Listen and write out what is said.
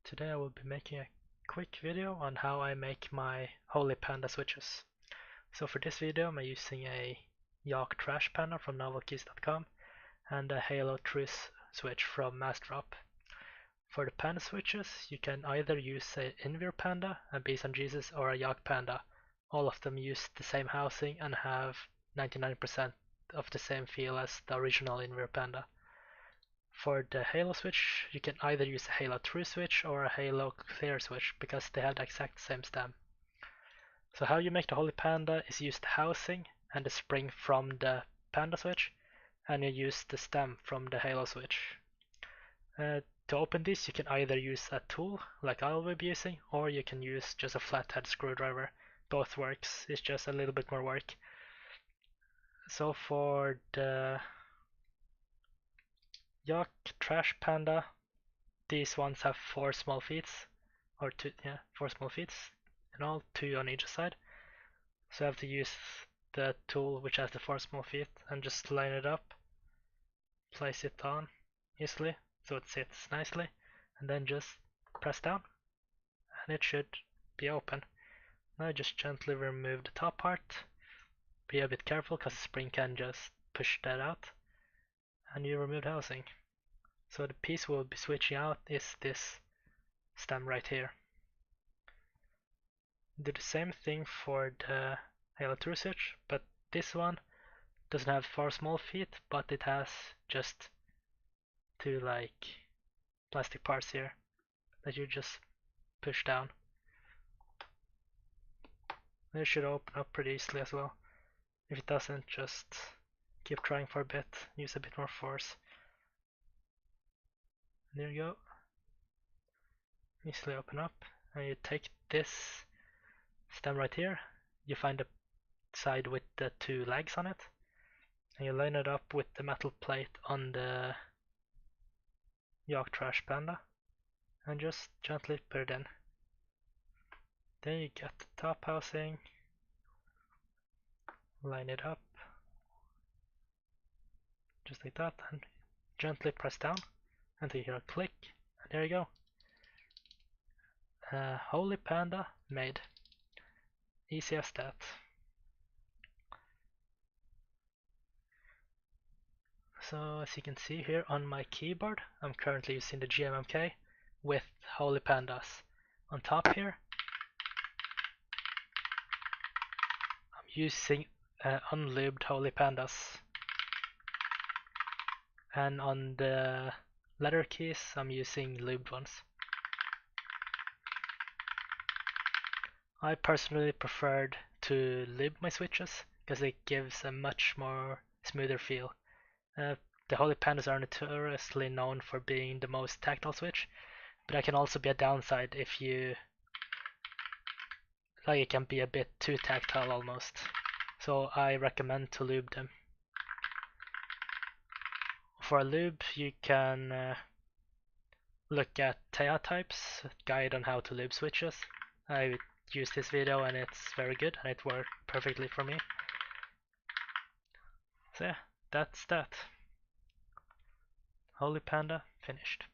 Today I will be making a quick video on how I make my Holy Panda switches. So for this video I'm using a YOK Trash Panda from Novelkeys.com and a Halo Truce switch from Massdrop. For the Panda switches you can either use a Invir Panda, a Besan Jesus, or a YOK Panda. All of them use the same housing and have 99% of the same feel as the original Invir Panda. For the Halo switch, you can either use a Halo True switch or a Halo Clear switch because they have the exact same stem. So how you make the Holy Panda is use the housing and the spring from the Panda switch, and you use the stem from the Halo switch. To open this, you can either use a tool like I will be using, or you can use just a flathead screwdriver. Both works, it's just a little bit more work. So for the YOK Trash Panda, these ones have 4 small feet, or 4 small feet in all, 2 on each side. So I have to use the tool which has the 4 small feet and just line it up, place it on easily so it sits nicely, and then just press down and it should be open. Now just gently remove the top part. Be a bit careful because the spring can just push that out, and you remove the housing. So the piece we'll be switching out is this stem right here. Do the same thing for the Halo True switch, but this one doesn't have 4 small feet, but it has just 2 like plastic parts here that you just push down. It should open up pretty easily as well. If it doesn't, just keep trying for a bit, use a bit more force. There you go. Easily open up, and you take this stem right here, you find the side with the 2 legs on it, and you line it up with the metal plate on the YOK Trash Panda and just gently put it in. Then you get the top housing, line it up just like that, and gently press down until you hear a click, and there you go. Holy Panda made. Easy as that. So as you can see here on my keyboard, I'm currently using the GMMK with Holy Pandas. On top here, I'm using unlubed Holy Pandas. And on the letter keys, I'm using lubed ones. I personally preferred to lube my switches because it gives a much more smoother feel. The Holy Pandas are notoriously known for being the most tactile switch, but that can also be a downside if you like it can be a bit too tactile almost. So I recommend to lube them. For a lube, you can look at Taya Type's guide on how to lube switches. I used this video and it's very good and it worked perfectly for me. So yeah, that's that. Holy Panda finished.